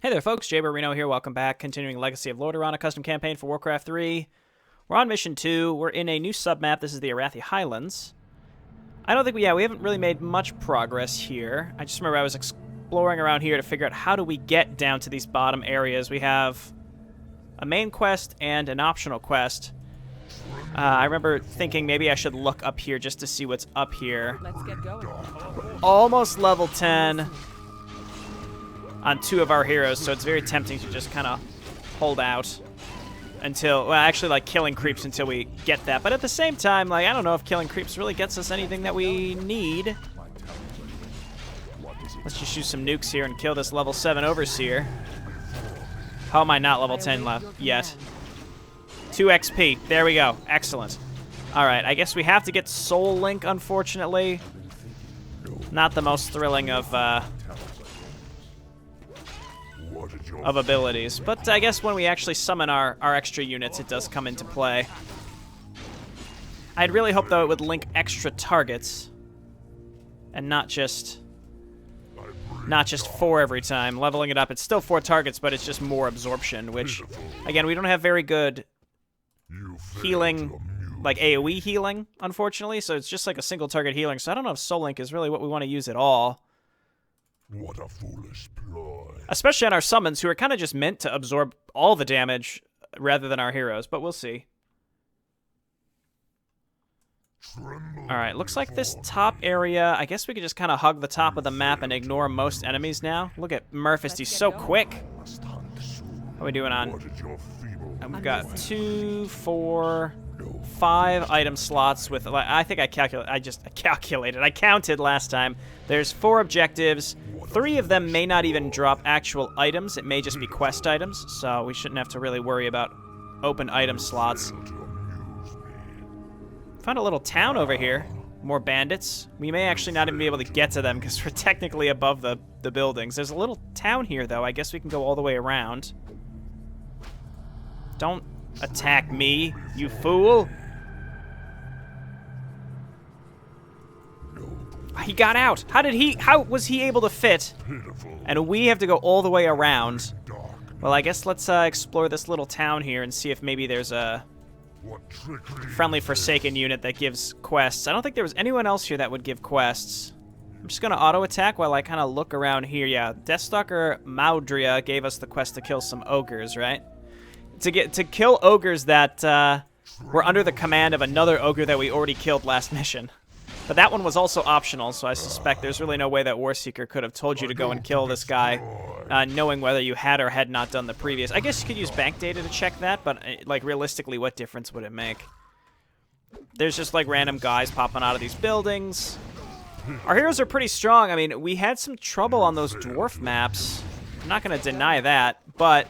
Hey there folks, JayborinoPlays here, welcome back. Continuing Legacy of Lordaeron, a custom campaign for Warcraft 3. We're on mission 2, we're in a new submap, this is the Arathi Highlands. I don't think we haven't really made much progress here. I just remember I was exploring around here to figure out how do we get down to these bottom areas. We have a main quest and an optional quest. I remember thinking maybe I should look up here just to see what's up here. Let's get going. Almost level 10. On two of our heroes, so it's very tempting to just kind of hold out until, well, actually, like, killing creeps until we get that. But at the same time, like, I don't know if killing creeps really gets us anything that we need. Let's just use some nukes here and kill this level 7 Overseer. How am I not level 10 left yet? 2 XP. There we go. Excellent. Alright, I guess we have to get Soul Link, unfortunately. Not the most thrilling of abilities, but I guess when we actually summon our extra units, it does come into play. I'd really hope, though, it would link extra targets, and not just 4 every time. Leveling it up, it's still 4 targets, but it's just more absorption, which, again, we don't have very good healing, like AoE healing, unfortunately, so it's just like a single target healing, so I don't know if Soul Link is really what we want to use at all. What a foolish ploy. Especially on our summons, who are kind of just meant to absorb all the damage rather than our heroes, but we'll see. Alright, looks like this top area, I guess we could just kind of hug the top of the map and ignore most enemies now. Look at Murphist, he's so quick. What are we doing on? And we've got 2, 4, 5 item slots with, I think I calculated. I counted last time. There's 4 objectives. 3 of them may not even drop actual items. It may just be quest items, so we shouldn't have to really worry about open item slots. Found a little town over here. More bandits. We may actually not even be able to get to them because we're technically above the buildings. There's a little town here, though. I guess we can go all the way around. Don't attack me, you fool! He got out! How was he able to fit? And we have to go all the way around. Well, I guess let's explore this little town here and see if maybe there's a friendly Forsaken unit that gives quests. I don't think there was anyone else here that would give quests. I'm just gonna auto-attack while I kind of look around here. Yeah, Deathstalker Maudria gave us the quest to kill some ogres, right? To kill ogres that were under the command of another ogre that we already killed last mission. But that one was also optional, so I suspect there's really no way that Warseeker could have told you to go and kill this guy, knowing whether you had or had not done the previous. I guess you could use bank data to check that, but like realistically, what difference would it make? There's just like random guys popping out of these buildings. Our heroes are pretty strong. I mean, we had some trouble on those dwarf maps. I'm not going to deny that, but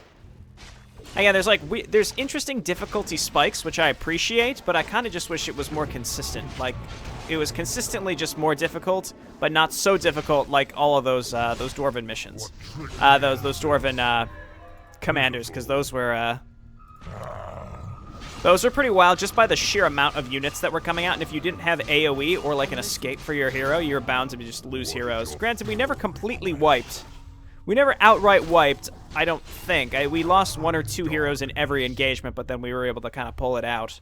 again, there's interesting difficulty spikes, which I appreciate, but I kind of just wish it was more consistent. Like, it was consistently just more difficult, but not so difficult like all of those dwarven missions, those dwarven commanders, because those were pretty wild just by the sheer amount of units that were coming out. And if you didn't have AOE or like an escape for your hero, you're bound to just lose heroes. Granted, we never completely wiped. We never outright wiped, I don't think. We lost 1 or 2 heroes in every engagement, but then we were able to kind of pull it out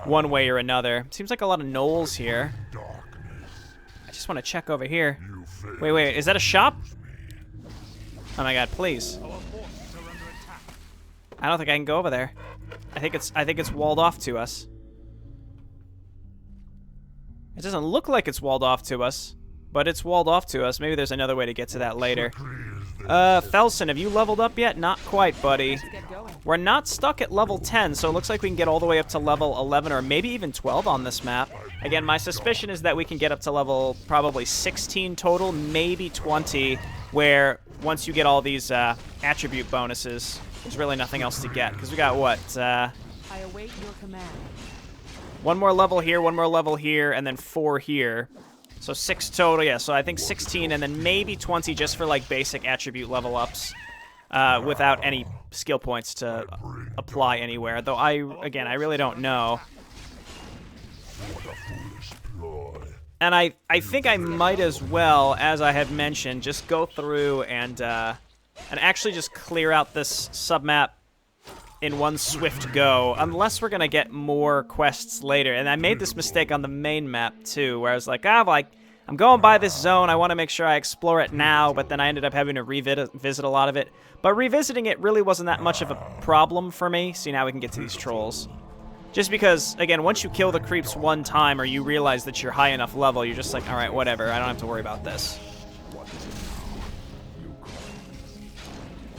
one way or another. Seems like a lot of gnolls here. I just want to check over here. Wait, is that a shop? Oh my god, please. I don't think I can go over there. I think it's walled off to us. It doesn't look like it's walled off to us, but it's walled off to us. Maybe there's another way to get to that later. Felson, have you leveled up yet? Not quite, buddy. We're not stuck at level 10, so it looks like we can get all the way up to level 11 or maybe even 12 on this map. Again, my suspicion is that we can get up to level probably 16 total, maybe 20, where once you get all these attribute bonuses, there's really nothing else to get. Because we got, what? I await your command. 1 more level here, 1 more level here, and then 4 here. So 6 total, yeah, so I think 16 and then maybe 20 just for like basic attribute level ups without any skill points to apply anywhere. Though I really don't know. And I think I might as well, as I had mentioned, just go through and and actually just clear out this submap in one swift go, unless we're gonna get more quests later. And I made this mistake on the main map too, where I was like, I'm going by this zone, I want to make sure I explore it now, but then I ended up having to revisit a lot of it. But revisiting it really wasn't that much of a problem for me. See, now we can get to these trolls. Just because, again, once you kill the creeps one time or you realize that you're high enough level, you're just like, alright, whatever, I don't have to worry about this.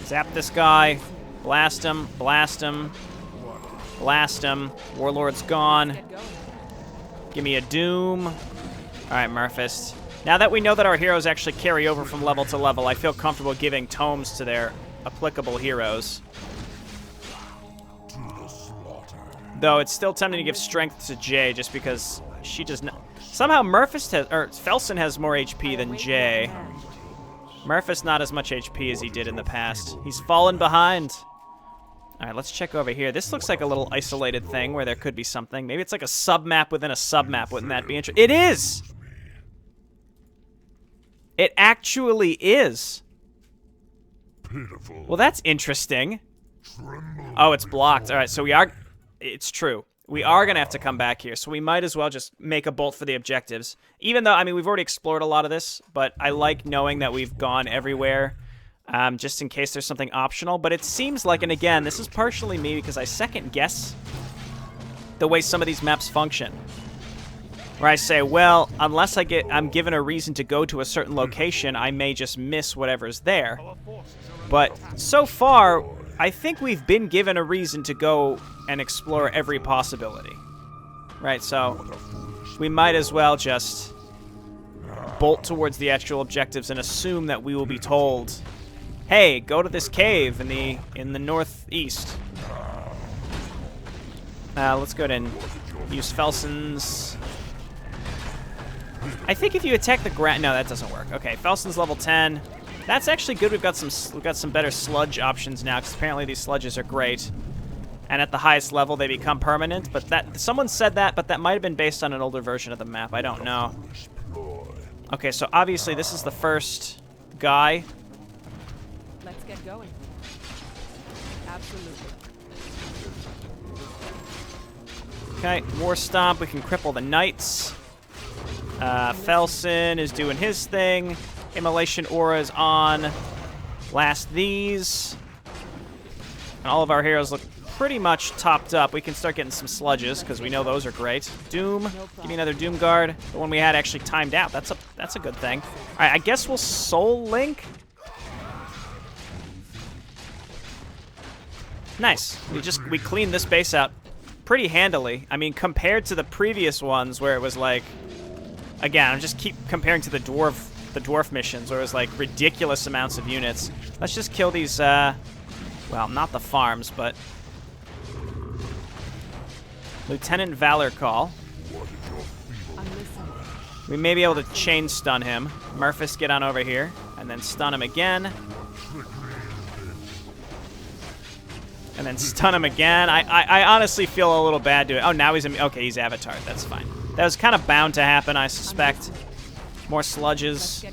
Zap this guy. Blast him, blast him, blast him. Warlord's gone. Give me a doom. Alright, Murphist. Now that we know that our heroes actually carry over from level to level, I feel comfortable giving tomes to their applicable heroes. Though it's still tempting to give strength to Jay just because she does not... Somehow Murphist has... or Felson has more HP than Jay. Murphist not as much HP as he did in the past. He's fallen behind. Alright, let's check over here. This looks like a little isolated thing where there could be something. Maybe it's like a sub-map within a sub-map. Wouldn't that be interesting? It is! It actually is. Well, that's interesting. Oh, it's blocked. Alright, so we are... It's true. We are going to have to come back here, so we might as well just make a bolt for the objectives. Even though, I mean, we've already explored a lot of this, but I like knowing that we've gone everywhere, just in case there's something optional. But it seems like, and again, this is partially me because I second guess the way some of these maps function. Where I say, well, unless I'm given a reason to go to a certain location, I may just miss whatever's there. But so far, I think we've been given a reason to go and explore every possibility. Right, so we might as well just bolt towards the actual objectives and assume that we will be told, hey, go to this cave in the northeast. Let's go ahead and use Felson's... I think if you attack the ground... No, that doesn't work. Okay, Felson's level 10. That's actually good. We've got some better sludge options now, because apparently these sludges are great. And at the highest level, they become permanent. But someone said that, but that might have been based on an older version of the map. I don't know. Okay, so obviously this is the first guy. Let's get going. Absolutely. Okay, War Stomp. We can cripple the knights. Felson is doing his thing. Immolation Aura is on. Blast these. And all of our heroes look pretty much topped up. We can start getting some sludges, because we know those are great. Doom. Give me another Doom Guard. The one we had actually timed out. That's a good thing. Alright, I guess we'll Soul Link. Nice. We cleaned this base out pretty handily. I mean, compared to the previous ones where it was like... Again, I'm just keep comparing to the dwarf missions where it was like ridiculous amounts of units. Let's just kill these, well, not the farms, but... Lieutenant Valor Call. We may be able to chain stun him. Murphist, get on over here. And then stun him again. And then stun him again. I honestly feel a little bad doing it. Oh, now he's... Okay, he's Avatar. That's fine. That was kind of bound to happen, I suspect. More sludges.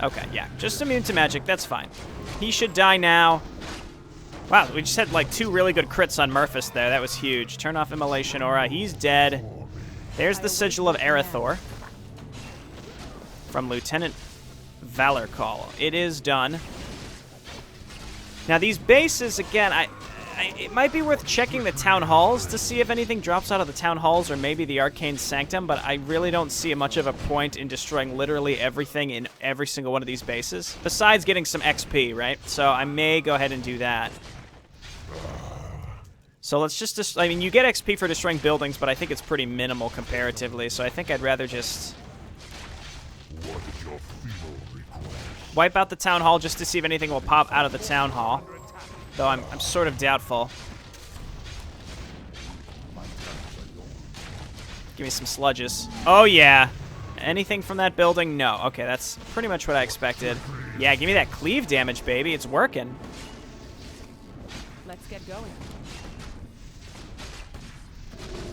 Okay, yeah. Just immune to magic. That's fine. He should die now. Wow, we just had like 2 really good crits on Murphist there. That was huge. Turn off Immolation Aura. He's dead. There's the Sigil of Arathor. From Lieutenant Valor Call. It is done. Now these bases, again, it might be worth checking the town halls to see if anything drops out of the town halls or maybe the Arcane Sanctum, but I really don't see much of a point in destroying literally everything in every single one of these bases, besides getting some XP, right? So I may go ahead and do that. So let's just I mean, you get XP for destroying buildings, but I think it's pretty minimal comparatively, so I think I'd rather just wipe out the town hall just to see if anything will pop out of the town hall. Though I'm sort of doubtful. Give me some sludges. Oh, yeah. Anything from that building? No. Okay, that's pretty much what I expected. Yeah, give me that cleave damage, baby. It's working. Let's get going.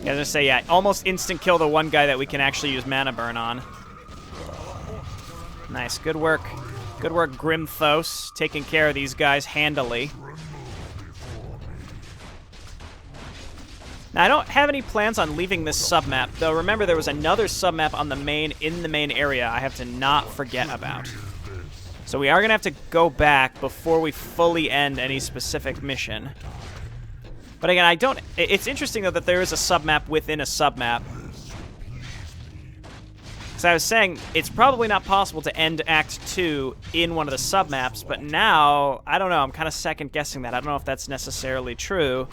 I was gonna say, yeah, almost instant kill the one guy that we can actually use mana burn on. Nice. Good work. Good work, Grimthos, taking care of these guys handily. Now, I don't have any plans on leaving this submap, though remember there was another submap on the main area I have to not forget about. So we are going to have to go back before we fully end any specific mission. But again, it's interesting, though, that there is a submap within a submap. Because I was saying, it's probably not possible to end Act 2 in one of the submaps, but now, I don't know, I'm kind of second-guessing that. I don't know if that's necessarily true.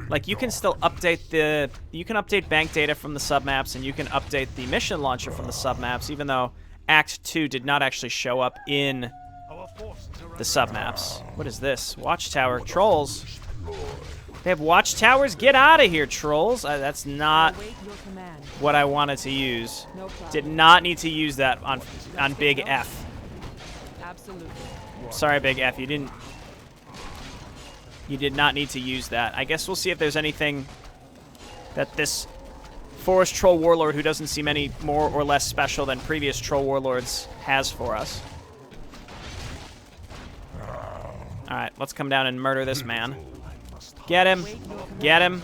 Like, you can still update you can update bank data from the submaps, and you can update the mission launcher from the submaps, even though Act 2 did not actually show up in the submaps. What is this? Watchtower Trolls. They have watchtowers? Get out of here, trolls. That's not what I wanted to use. Did not need to use that on Big F. Absolutely. Sorry, Big F. You did not need to use that. I guess we'll see if there's anything that this Forest Troll Warlord, who doesn't seem any more or less special than previous Troll Warlords, has for us. Alright, let's come down and murder this man. Get him. Get him.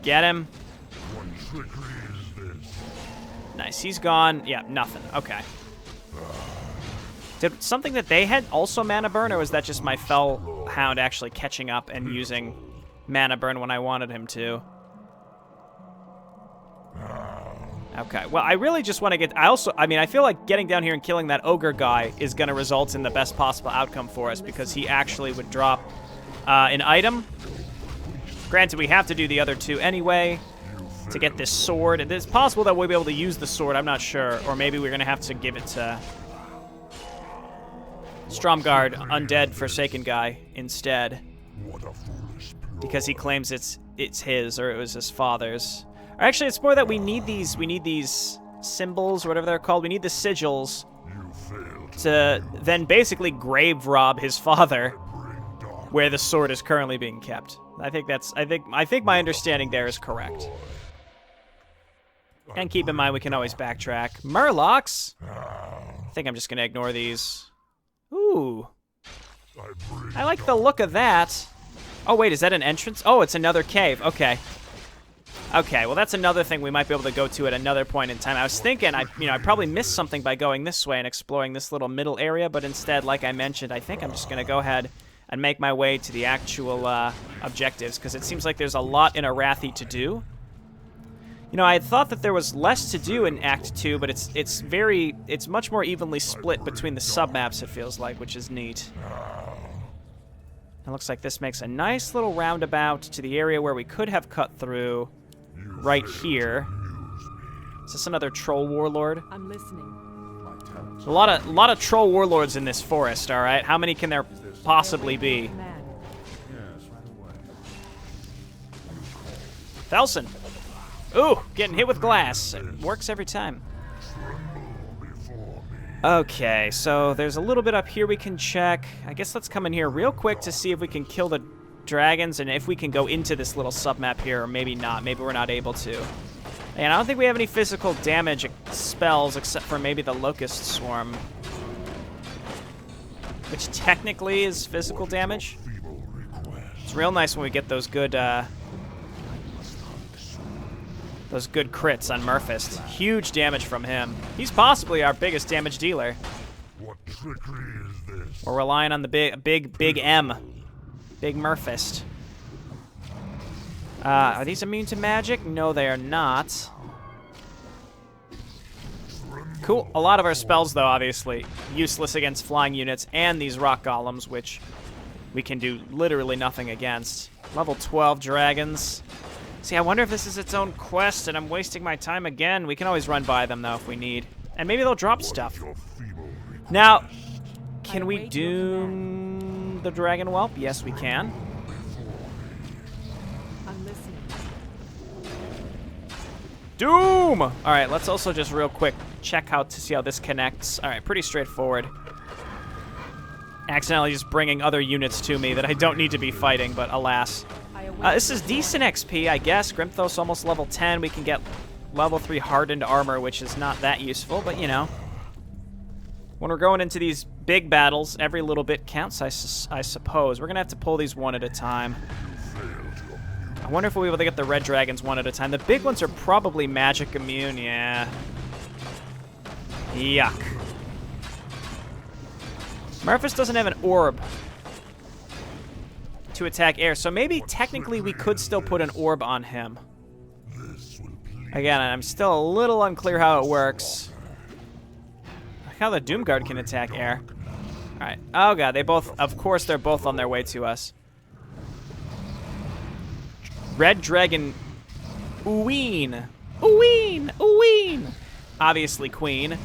Get him. Nice, he's gone. Yeah, nothing. Okay. Did something that they had also mana burn, or was that just my Fell Hound actually catching up and using mana burn when I wanted him to? Okay, well, I really just want to get... I mean, I feel like getting down here and killing that ogre guy is going to result in the best possible outcome for us, because he actually would drop an item. Granted, we have to do the other two anyway to get this sword. It's possible that we'll be able to use the sword, I'm not sure. Or maybe we're going to have to give it to Stromgarde, Undead Forsaken guy, instead. Because he claims it's his, or it was his father's. Or actually, it's more that we need these symbols, or whatever they're called. We need the sigils to then basically grave rob his father where the sword is currently being kept. I think my understanding there is correct. And keep in mind, we can always backtrack. Murlocs? I think I'm just going to ignore these. Ooh. I like the look of that. Oh, wait, is that an entrance? Oh, it's another cave. Okay. Okay, well, that's another thing we might be able to go to at another point in time. I was thinking, I probably missed something by going this way and exploring this little middle area, but instead, like I mentioned, I think I'm just going to go ahead and make my way to the actual objectives, because it seems like there's a lot in Arathi to do. You know, I had thought that there was less to do in Act 2, but it's much more evenly split between the submaps, it feels like, which is neat. It looks like this makes a nice little roundabout to the area where we could have cut through right here. Is this another troll warlord? I'm listening. A lot of troll warlords in this forest, all right? How many can there possibly be? Felson. Ooh, getting hit with glass. It works every time. Okay, so there's a little bit up here we can check. I guess let's come in here real quick to see if we can kill the dragons and if we can go into this little submap here, or maybe not. Maybe we're not able to. And I don't think we have any physical damage spells except for maybe the Locust Swarm, which technically is physical damage. It's real nice when we get those good crits on Murphist. Huge damage from him. He's possibly our biggest damage dealer. What trickery is this? We're relying on the big M. Big Murphist. Are these immune to magic? No, they are not. Cool. A lot of our spells, though, obviously, useless against flying units and these rock golems, which we can do literally nothing against. Level 12 dragons. See, I wonder if this is its own quest and I'm wasting my time again. We can always run by them, though, if we need. And maybe they'll drop stuff. Now, can we doom the dragon whelp? Yes, we can. I'm listening. Doom! All right, let's also just real quick check out to see how this connects. All right, pretty straightforward. Accidentally just bringing other units to me that I don't need to be fighting, but alas. This is decent XP, I guess. Grimthos almost level 10. We can get level 3 hardened armor, which is not that useful, but you know. When we're going into these big battles, every little bit counts, I suppose. We're going to have to pull these one at a time. I wonder if we'll be able to get the red dragons one at a time. The big ones are probably magic immune, yeah. Yuck. Murphys doesn't have an orb to attack air, so maybe technically we could still put an orb on him. Again, I'm still a little unclear how it works. Like how the Doomguard can attack air. Alright. Oh god, they both, of course they're both on their way to us. Red Dragon Uween. Uween! Uween! Obviously Queen.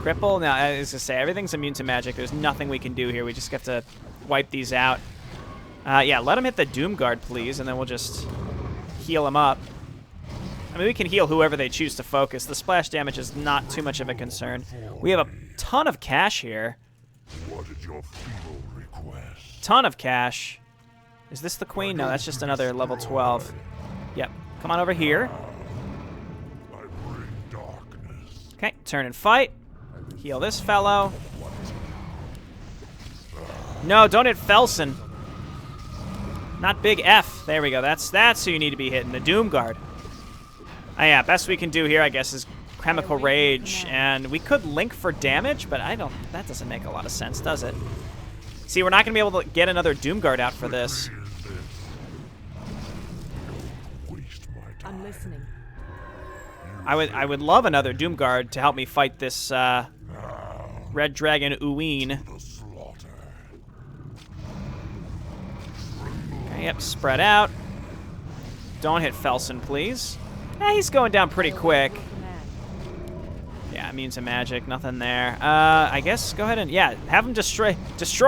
Cripple? No, I was gonna say, everything's immune to magic. There's nothing we can do here. We just have to wipe these out. Yeah, let him hit the Doomguard, please, and then we'll just heal him up. I mean, we can heal whoever they choose to focus. The splash damage is not too much of a concern. We have a ton of cash here. What is your feeble request? Ton of cash. Is this the queen? No, that's just another level 12. Yep. Come on over here. I bring darkness. Okay, turn and fight. Heal this fellow. No, don't hit Felson. Not Big F. There we go. That's who you need to be hitting. The Doomguard. Oh yeah, best we can do here, I guess, is Chemical Rage. And we could link for damage, but that doesn't make a lot of sense, does it? See, we're not going to be able to get another Doomguard out for this. I'm listening. I would love another Doomguard to help me fight this Red Dragon Uween. Okay, yep, spread out. Don't hit Felson, please. He's going down pretty quick. Yeah, immune to magic, nothing there. I guess go ahead and, yeah, have him destroy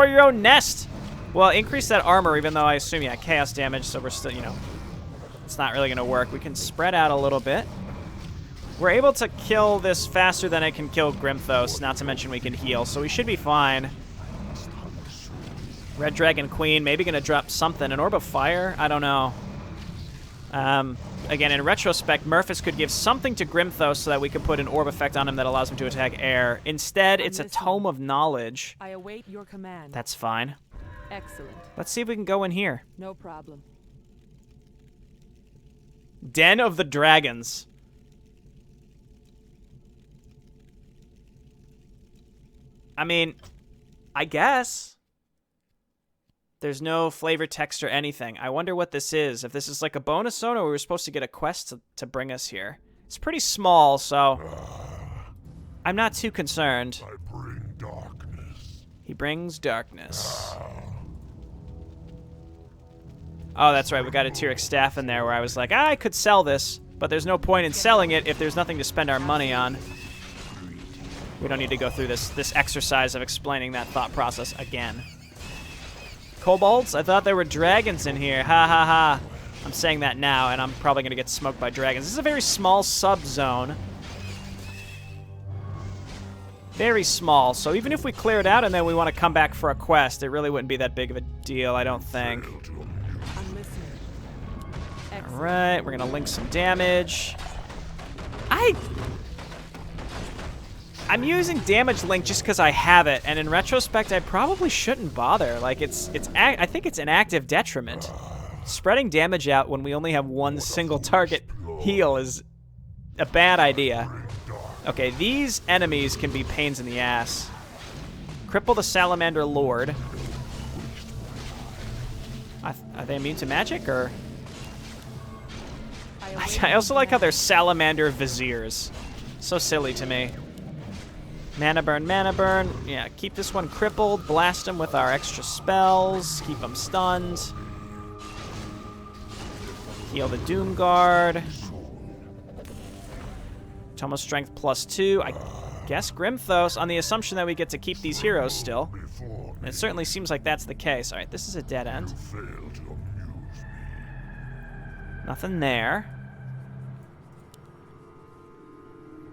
your own nest. Well, increase that armor, even though I assume, yeah, chaos damage, so we're still, you know, it's not really going to work. We can spread out a little bit. We're able to kill this faster than I can kill Grimthos, not to mention we can heal, so we should be fine. Red Dragon Queen, maybe going to drop something. An Orb of Fire? I don't know. Again, in retrospect, Murphys could give something to Grimthos so that we could put an orb effect on him that allows him to attack air. Instead, it's a Tome of Knowledge. I await your command. That's fine. Excellent. Let's see if we can go in here. No problem. Den of the Dragons. I mean, I guess. There's no flavor text or anything. I wonder what this is. If this is like a bonus zone or we were supposed to get a quest to bring us here. It's pretty small, so I'm not too concerned. I bring darkness. He brings darkness. Oh, that's right. We got a Tyrix staff in there where I was like, I could sell this, but there's no point in selling it if there's nothing to spend our money on. We don't need to go through this exercise of explaining that thought process again. Kobolds? I thought there were dragons in here. Ha ha ha. I'm saying that now, and I'm probably going to get smoked by dragons. This is a very small sub-zone. Very small. So even if we clear it out and then we want to come back for a quest, it really wouldn't be that big of a deal, I don't think. I'm listening. Excellent. Alright, we're going to link some damage. I'm using damage link just because I have it, and in retrospect, I probably shouldn't bother. Like, I think it's an active detriment. Spreading damage out when we only have one single target heal is a bad idea. Okay, these enemies can be pains in the ass. Cripple the Salamander Lord. Are they immune to magic, or? I also like how they're Salamander Viziers. So silly to me. Mana burn, mana burn. Yeah, keep this one crippled. Blast him with our extra spells. Keep him stunned. Heal the Doomguard. Tomo Strength +2. I guess Grimthos, on the assumption that we get to keep these heroes still. And it certainly seems like that's the case. Alright, this is a dead end. Nothing there.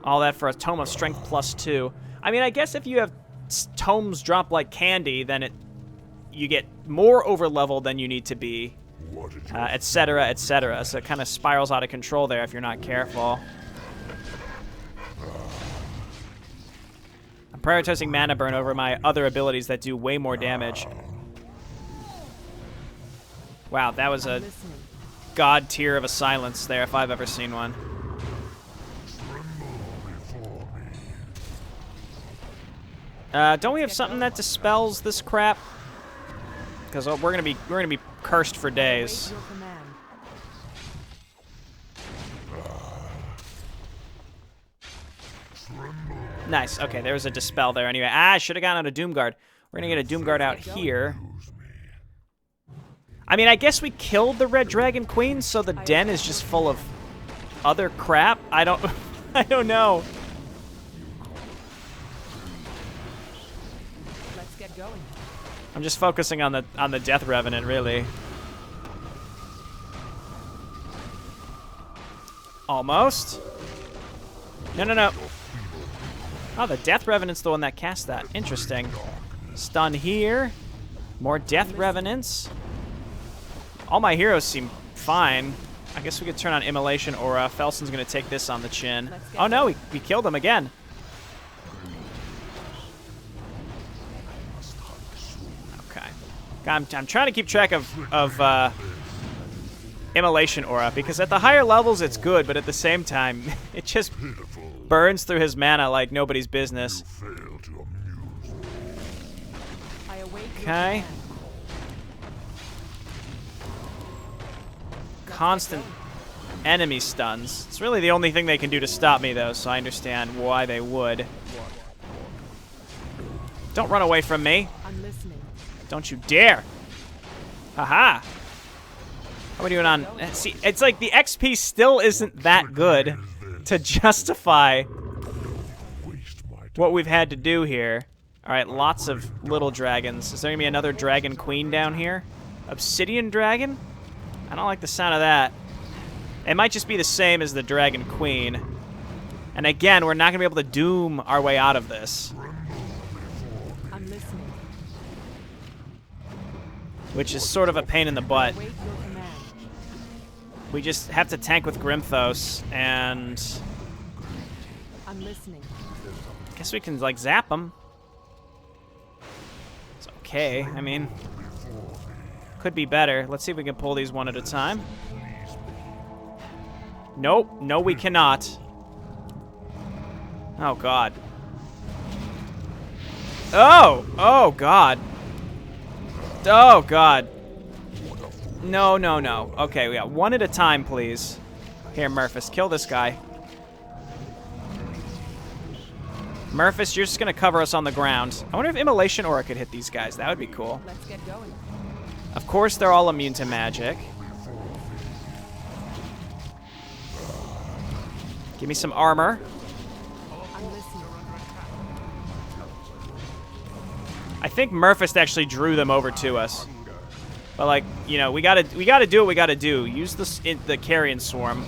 All that for a Tome of Strength +2. I mean, I guess if you have tomes drop like candy, then you get more over-level than you need to be, etc., etc. So it kind of spirals out of control there if you're not careful. prioritizing mana burn over my other abilities that do way more damage. Wow, that was a Listening. god tier of a silence there if I've ever seen one. Don't we have something that dispels this crap? Because we're gonna be cursed for Await days. your command. Nice. Okay, there was a dispel there anyway. I should have gotten out a Doomguard. We're gonna get a Doomguard out here. I mean, I guess we killed the Red Dragon Queen, so the den is just full of other crap. I don't, I don't know. Let's get going. I'm just focusing on the Death Revenant, really. Almost. No, no, no. Oh, the Death Revenant's the one that cast that. Interesting. Stun here. More Death Revenants. All my heroes seem fine. I guess we could turn on Immolation Aura. Felson's going to take this on the chin. Oh, no, we killed him again. Okay. I'm trying to keep track of Immolation Aura, because at the higher levels it's good, but at the same time, it just burns through his mana like nobody's business. I await your Okay. command. Constant enemy stuns. It's really the only thing they can do to stop me, though, so I understand why they would. Don't run away from me. I'm listening. Don't you dare. Haha. How are we doing on... See, it's like the XP still isn't that good to justify what we've had to do here. All right, lots of little dragons. Is there going to be another Dragon Queen down here? Obsidian Dragon? I don't like the sound of that. It might just be the same as the Dragon Queen. And again, we're not going to be able to doom our way out of this. I'm listening. Which is sort of a pain in the butt. Await your command. We just have to tank with Grimthos, and I'm listening. I guess we can, like, zap them. It's okay. I mean, could be better. Let's see if we can pull these one at a time. Nope. No, we cannot. Oh, God. Oh! Oh, God. Oh, God. No, no, no. Okay, we got one at a time, please. Here, Murphys, kill this guy. Murphys, you're just going to cover us on the ground. I wonder if Immolation Aura could hit these guys. That would be cool. Let's get going. Of course, they're all immune to magic. Give me some armor. I'm listening. I think Murphys actually drew them over to us. But, like, you know, we gotta do what we gotta do. Use the Carrion Swarm.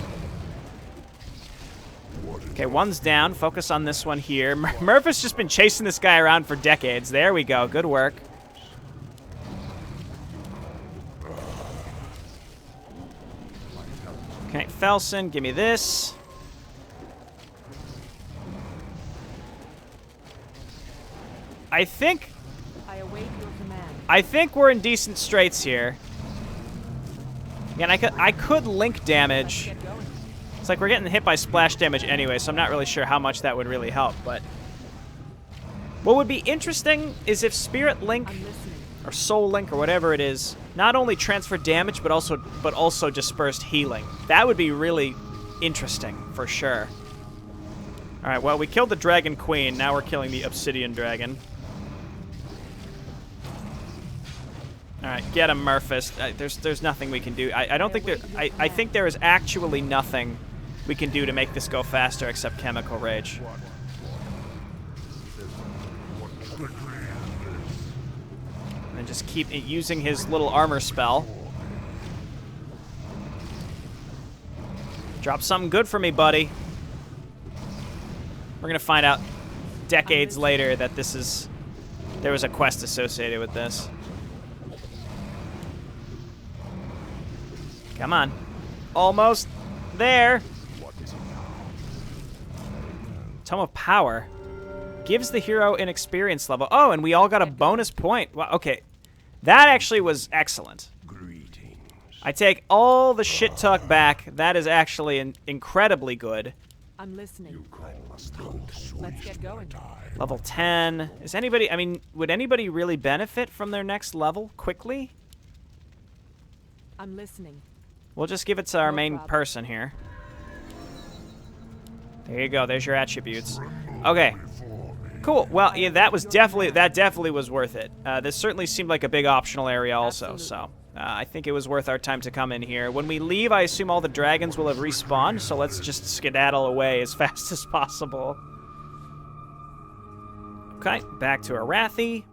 Okay, one's down. Focus on this one here. Murphys just been chasing this guy around for decades. There we go. Good work. Okay, Felson, give me this. I think I await your command. we're in decent straits here. Again, I could link damage. Get going. It's like we're getting hit by splash damage anyway, so I'm not really sure how much that would really help, but what would be interesting is if Spirit Link I'm listening. or Soul Link or whatever it is not only transferred damage but also dispersed healing. That would be really interesting for sure. All right, well, we killed the Dragon Queen. Now we're killing the Obsidian Dragon. All right, get him, Murphys. There's nothing we can do. I don't think there. I think there is actually nothing we can do to make this go faster except Chemical Rage. And just keep using his little armor spell. Drop something good for me, buddy. We're gonna find out decades later that there was a quest associated with this. Come on. Almost there. Tome of Power. Gives the hero an experience level. Oh, and we all got a bonus point. Wow, okay. That actually was excellent. Greetings. I take all the shit talk back. That is actually incredibly good. I'm listening. Let's Let's get going. Level 10. Is anybody, I mean, would anybody really benefit from their next level quickly? I'm listening. We'll just give it to our No main problem. person here. There you go. There's your attributes. Okay. Cool. Well, yeah, that definitely was worth it. This certainly seemed like a big optional area also, so I think it was worth our time to come in here. When we leave, I assume all the dragons will have respawned, so let's just skedaddle away as fast as possible. Okay, back to Arathi.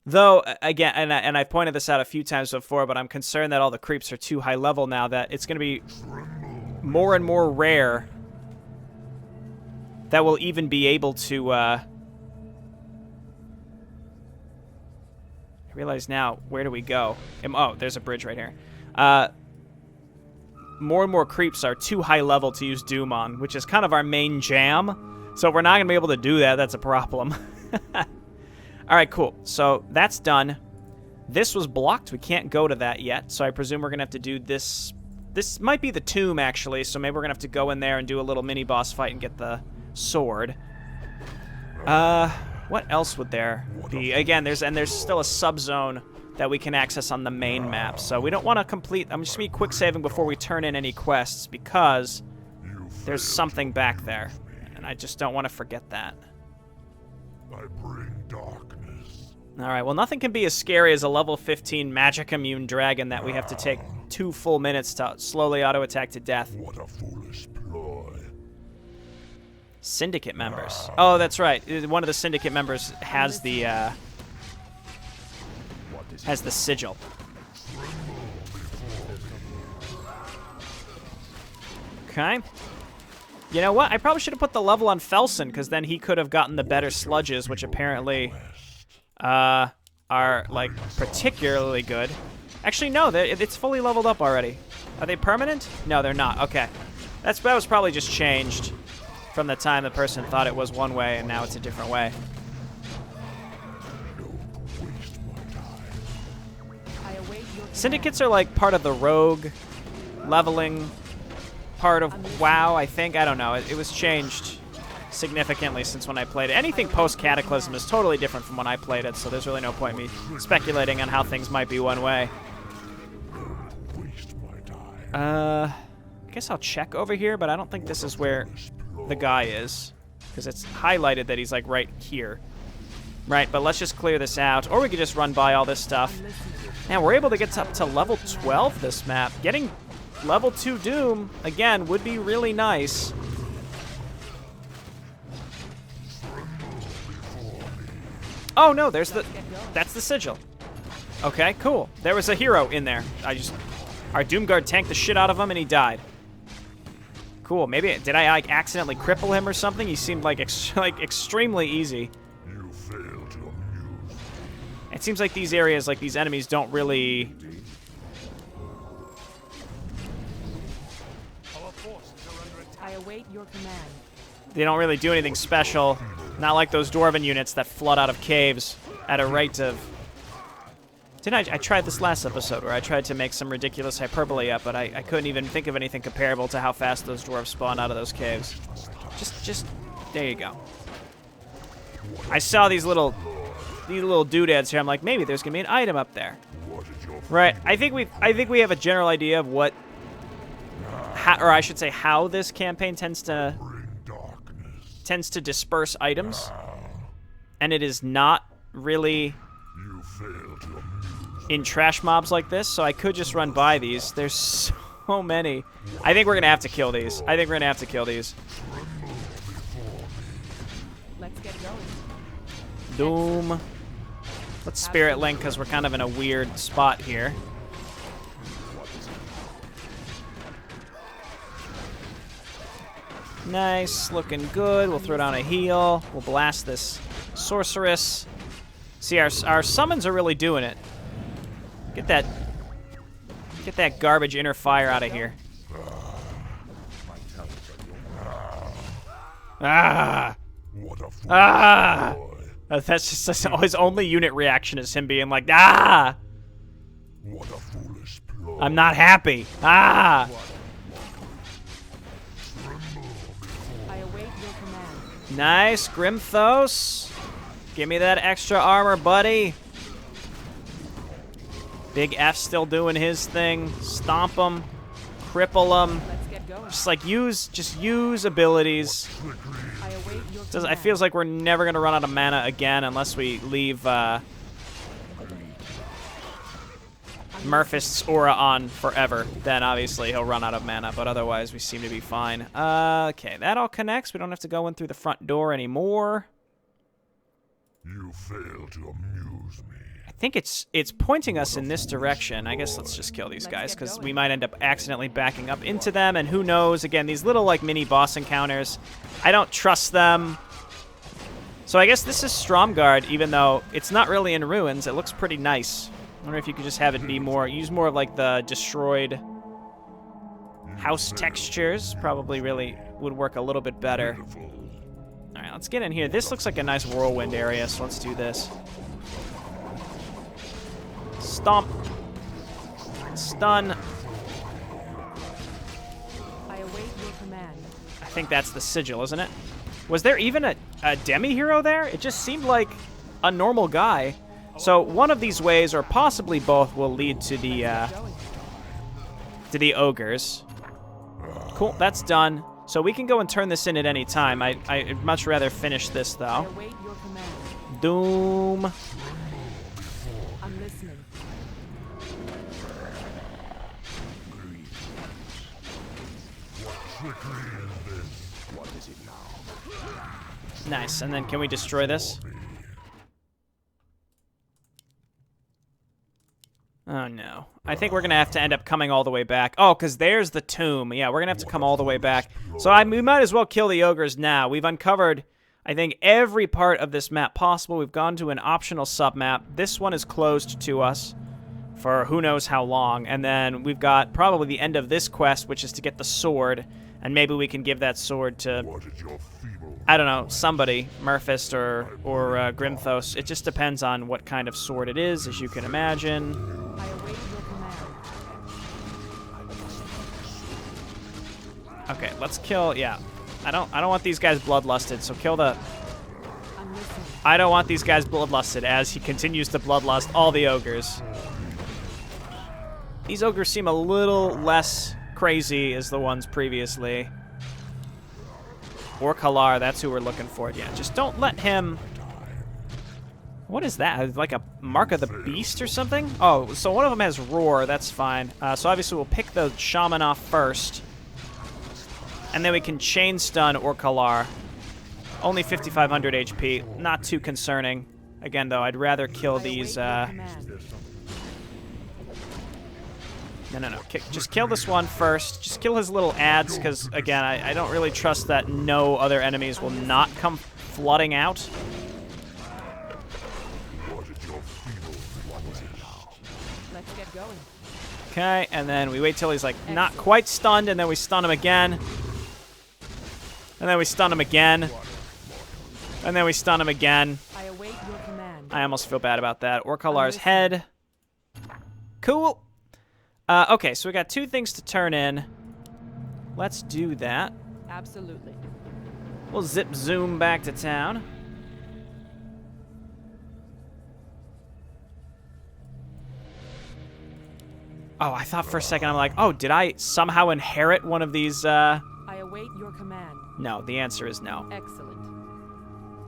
Though, again, and I've pointed this out a few times before, but I'm concerned that all the creeps are too high level now, that it's going to be more and more rare that we'll even be able to, I realize now, where do we go? Oh, there's a bridge right here. More and more creeps are too high level to use Doom on, which is kind of our main jam. So if we're not going to be able to do that, that's a problem. Alright, cool. So that's done. This was blocked. We can't go to that yet, so I presume we're going to have to do this. This might be the tomb, actually, so maybe we're going to have to go in there and do a little mini-boss fight and get the sword. What else would there be? Again, there's still a sub-zone that we can access on the main map, so we don't want to complete... I'm just going to be quick saving before we turn in any quests, because there's something back there, and I just don't want to forget that. I bring darkness. Alright, well, nothing can be as scary as a level 15 magic-immune dragon that we have to take 2 full minutes to slowly auto-attack to death. What a foolish ploy. Syndicate members. Oh, that's right. One of the Syndicate members has the sigil. Okay. You know what? I probably should have put the level on Felson, because then he could have gotten the better sludges, which apparently are, like, particularly good. Actually, no, it's fully leveled up already. Are they permanent? No, they're not. Okay. That was probably just changed from the time the person thought it was one way, and now it's a different way. Syndicates are, like, part of the rogue leveling part of WoW, I think. I don't know. It was changed significantly since when I played it. Anything post-Cataclysm is totally different from when I played it, so there's really no point in me speculating on how things might be one way. I guess I'll check over here, but I don't think this is where the guy is, because it's highlighted that he's, like, right here. Right, but let's just clear this out, or we could just run by all this stuff. Now, we're able to get up to level 12 this map. Getting level 2 Doom, again, would be really nice. Oh, no, that's the sigil. Okay, cool. There was a hero in there. Our Doomguard tanked the shit out of him, and he died. Cool, maybe, did I, like, accidentally cripple him or something? He seemed like extremely easy. You failed to amuse. It seems like these areas, like these enemies, don't really... I await your command. They don't really do anything special. Not like those Dwarven units that flood out of caves at a rate of... I tried this last episode where I tried to make some ridiculous hyperbole up, but I couldn't even think of anything comparable to how fast those dwarves spawn out of those caves. Just, there you go. I saw these little doodads here. I'm like, maybe there's gonna be an item up there. Right. I think we have a general idea of what, or I should say, how this campaign tends to disperse items, and it is not really in trash mobs like this. So I could just run by these. There's so many. I think we're gonna have to kill these. Let's get going. Doom. Let's Spirit Link, because we're kind of in a weird spot here. Nice, looking good. We'll throw down a heal. We'll blast this sorceress. See, our summons are really doing it. Get that garbage inner fire out of here. Ah! What a foolish Ah! ploy. That's just his only unit reaction is him being like, ah! What a foolish ploy. I'm not happy. Ah! I await your command. Nice, Grimthos. Give me that extra armor, buddy. Big F still doing his thing. Stomp him. Cripple him. Let's get going. Just like use abilities. I await your It command. feels like we're never gonna run out of mana again unless we leave Murphist's aura on forever. Then obviously he'll run out of mana, but otherwise we seem to be fine. Okay, that all connects. We don't have to go in through the front door anymore. You fail to amuse me. I think it's pointing us in this direction. I guess let's just kill these guys because we might end up accidentally backing up into them, and who knows? Again, these little like mini boss encounters, I don't trust them. So I guess this is Stromgarde, even though it's not really in ruins. It looks pretty nice. I wonder if you could just have it be use more of like the destroyed house textures. Probably really would work a little bit better. All right, let's get in here. This looks like a nice whirlwind area, so let's do this. Stomp. Stun. I await your command. I think that's the sigil, isn't it? Was there even a demi-hero there? It just seemed like a normal guy. So one of these ways, or possibly both, will lead to the ogres. Cool, that's done. So we can go and turn this in at any time. I'd much rather finish this, I though. await your command. Doom. I'm listening. Trickery is this. What is it now? Nice, and then can we destroy this? Oh, no. I think we're going to have to end up coming all the way back. Oh, because there's the tomb. Yeah, we're going to have to come all the way back. So we might as well kill the ogres now. We've uncovered, I think, every part of this map possible. We've gone to an optional submap. This one is closed to us for who knows how long. And then we've got probably the end of this quest, which is to get the sword. And maybe we can give that sword to, What is your feeble? I don't know, somebody. Murphist or Grimthos. It just depends on what kind of sword it is, as you can imagine. I await your command. Okay, let's kill. Yeah, I don't want these guys bloodlusted. So kill the. I'm listening. I don't want these guys bloodlusted as he continues to bloodlust all the ogres. These ogres seem a little less crazy as the ones previously. Or Kalar, that's who we're looking for. Yeah, just don't let him. What is that? Like a mark of the beast or something? Oh, so one of them has roar. That's fine. So obviously we'll pick the shaman off first. And then we can chain stun Orkalar. Only 5,500 HP. Not too concerning. Again, though, I'd rather kill these. No. Just kill this one first. Just kill his little ads, because, again, I don't really trust that no other enemies will not come flooding out. What is your feeble? What is it now? Let's get going. Okay, and then we wait till he's, like, not quite stunned, and then we stun him again. And then we stun him again. And then we stun him again. I await your command. I almost feel bad about that. Orkalar's head. Cool. Okay, so we got two things to turn in. Let's do that. Absolutely. We'll zip zoom back to town. Oh, I thought for a second, I'm like, oh, did I somehow inherit one of these, I await your command. No, the answer is no. Excellent.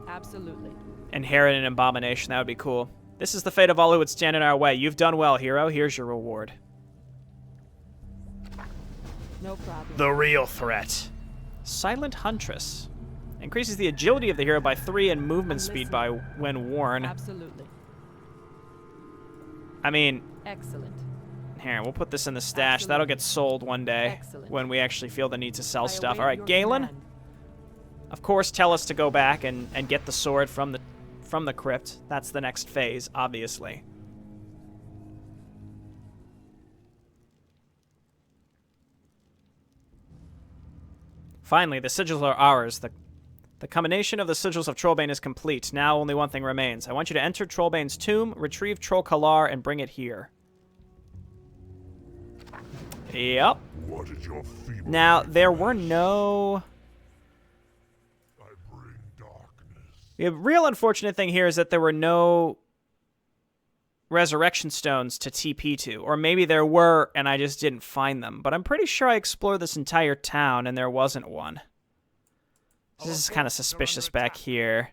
Absolutely. Inherit an abomination, that would be cool. This is the fate of all who would stand in our way. You've done well, hero. Here's your reward. No problem. The real threat. Silent Huntress. Increases the agility of the hero by 3 and movement speed by when worn. Absolutely. I mean, Excellent. here, we'll put this in the stash. That'll get sold one day Excellent. when we actually feel the need to sell I stuff. await All right, your Galen, command. of course, tell us to go back and get the sword from the crypt. That's the next phase, obviously. Finally, the sigils are ours. The combination of the sigils of Trollbane is complete. Now only one thing remains. I want you to enter Trollbane's tomb, retrieve Troll Kalar, and bring it here. Yep. What is your feeble Now, there were no... I bring darkness. The real unfortunate thing here is that there were no resurrection stones to TP to. Or maybe there were, and I just didn't find them. But I'm pretty sure I explored this entire town, and there wasn't one. This is kind of suspicious back here.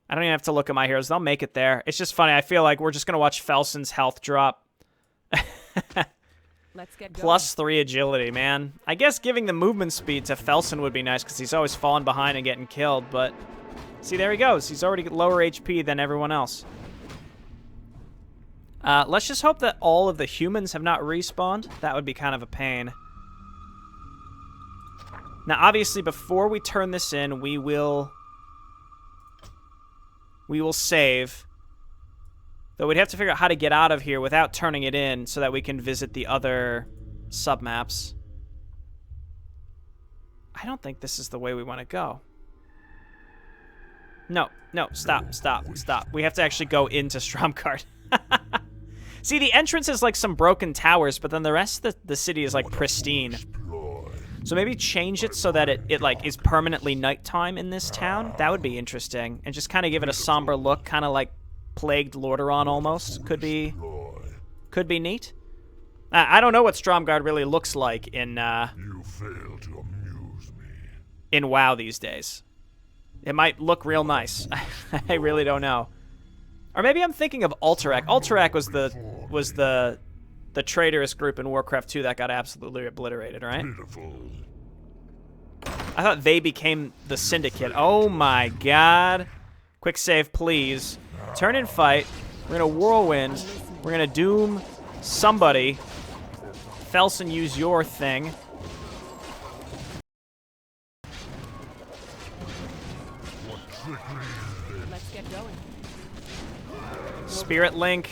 I don't even have to look at my heroes. They'll make it there. It's just funny. I feel like we're just going to watch Felson's health drop. Let's get going. +3 agility, man. I guess giving the movement speed to Felson would be nice because he's always falling behind and getting killed, but... See, there he goes. He's already lower HP than everyone else. Let's just hope that all of the humans have not respawned. That would be kind of a pain. Now, obviously, before we turn this in, we will save. Though we'd have to figure out how to get out of here without turning it in so that we can visit the other submaps. I don't think this is the way we want to go. No, stop. We have to actually go into Stromkart. See, the entrance is like some broken towers, but then the rest of the city is like pristine. So maybe change it so that it like is permanently nighttime in this town. That would be interesting. And just kind of give it a somber look, kind of like plagued Lordaeron almost. Could be neat. I don't know what Stromgarde really looks like in You fail to amuse me. in WoW these days. It might look real nice. I really don't know. Or maybe I'm thinking of Alterac. Alterac was the traitorous group in Warcraft 2 that got absolutely obliterated, right? Pitiful. I thought they became the Syndicate. Oh my god. Quick save, please. Turn and fight. We're gonna Whirlwind. We're gonna Doom somebody. Felson, use your thing. What trickery is this? Let's get going. Spirit Link.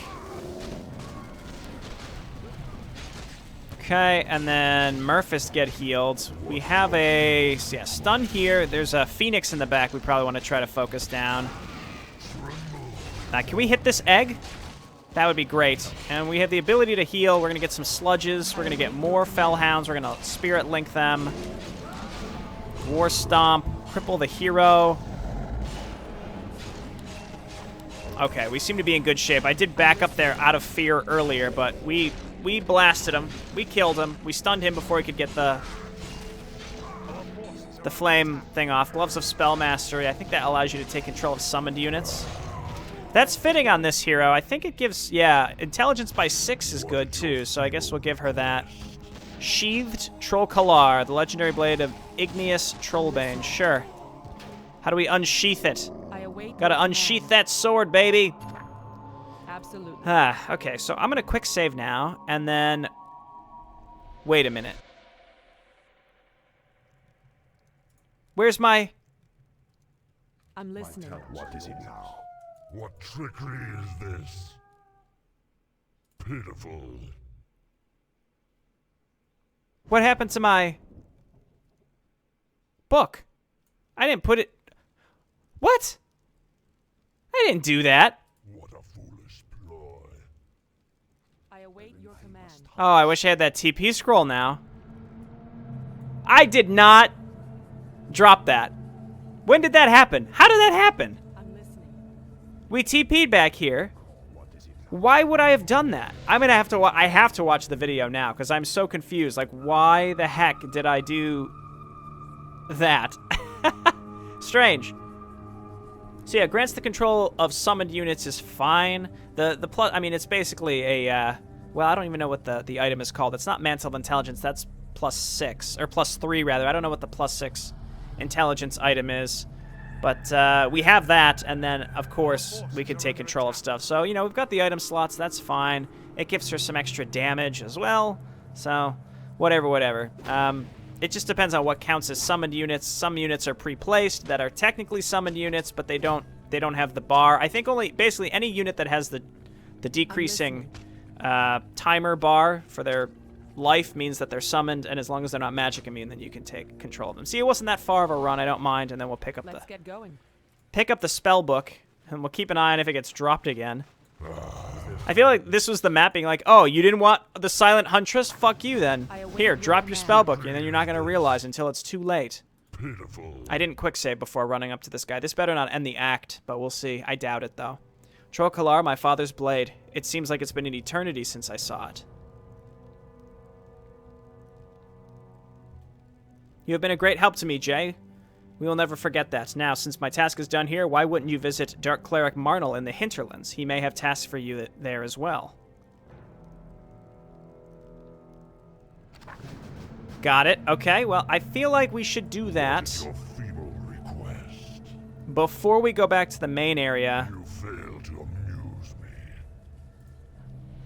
Okay, and then Murphys get healed. We have a stun here. There's a Phoenix in the back we probably want to try to focus down. Can we hit this egg? That would be great. And we have the ability to heal. We're going to get some sludges. We're going to get more Fellhounds. We're going to Spirit Link them. War Stomp. Cripple the hero. Okay, we seem to be in good shape. I did back up there out of fear earlier, but we blasted him. We killed him. We stunned him before he could get the flame thing off. Gloves of Spell Mastery. I think that allows you to take control of summoned units. That's fitting on this hero. I think it gives, yeah, intelligence by 6 is good too, so I guess we'll give her that. Sheathed Troll Kalar, the legendary blade of Igneous Trollbane. Sure. How do we unsheath it? I await Gotta your unsheath command. that sword, baby. Absolutely. Okay, so I'm gonna quick save now, and then... Wait a minute. Where's my... I'm listening. What is it now? What trickery is this? Pitiful. What happened to my... book? I didn't put it... What? I didn't do that. What a foolish ploy. I await your command. Oh, I wish I had that TP scroll now. I did not drop that. When did that happen? How did that happen? I'm listening. We TP'd back here. Why would I have done that? I'm gonna have to. I have to watch the video now because I'm so confused. Like, why the heck did I do that? Strange. So yeah, grants the control of summoned units is fine. The plus, I mean, it's basically a. Well, I don't even know what the item is called. It's not Mantle of Intelligence. That's +6 or +3 rather. I don't know what the +6 intelligence item is. But we have that, and then, of course, we can take control of stuff. So, you know, we've got the item slots. That's fine. It gives her some extra damage as well. So, whatever. It just depends on what counts as summoned units. Some units are pre-placed that are technically summoned units, but they don't have the bar. I think only, basically, any unit that has the decreasing timer bar for their life means that they're summoned, and as long as they're not magic immune, then you can take control of them. See, it wasn't that far of a run. I don't mind, and then we'll pick up Let's get going. the spell book, and we'll keep an eye on if it gets dropped again. I feel like this was the map being like, oh, you didn't want the Silent Huntress? Fuck you then. Here, drop your spell book, and then you're not going to realize until it's too late. Pitiful. I didn't quick save before running up to this guy. This better not end the act, but we'll see. I doubt it, though. Trokalar, my father's blade. It seems like it's been an eternity since I saw it. You have been a great help to me, Jay. We will never forget that. Now, since my task is done here, why wouldn't you visit Dark Cleric Marnell in the Hinterlands? He may have tasks for you there as well. Got it. Okay, well, I feel like we should do that Your feeble request. before we go back to the main area. You fail to amuse me.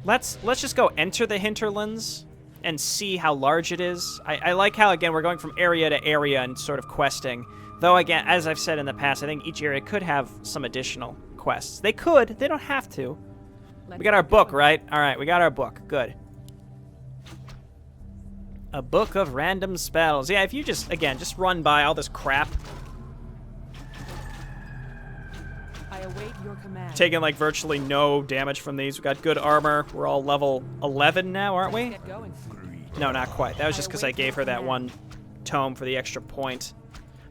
Let's just go enter the Hinterlands and see how large it is. I like how, again, we're going from area to area and sort of questing. Though, again, as I've said in the past, I think each area could have some additional quests. They could. They don't have to. We got our book, right? All right, we got our book. Good. A book of random spells. Yeah, if you just, again, just run by all this crap. I await your command. Taking, like, virtually no damage from these. We got good armor. We're all level 11 now, aren't we? Get going. No, not quite. That was just because I gave her that one tome for the extra point.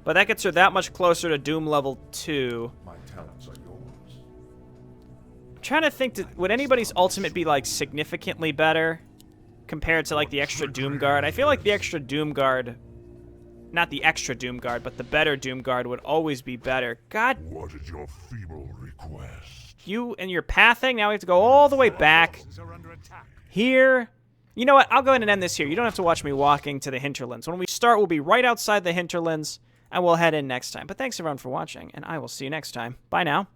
But that gets her that much closer to Doom level 2. My talents are yours. I'm trying to think, would anybody's ultimate be, like, significantly better compared to, like, the extra Doom Guard? I feel like the extra Doom Guard, not the extra Doom Guard, but the better Doom Guard would always be better. God, What is your feeble request? you and your pathing, now we have to go all the way back here. You know what? I'll go ahead and end this here. You don't have to watch me walking to the Hinterlands. When we start, we'll be right outside the Hinterlands, and we'll head in next time. But thanks, everyone, for watching, and I will see you next time. Bye now.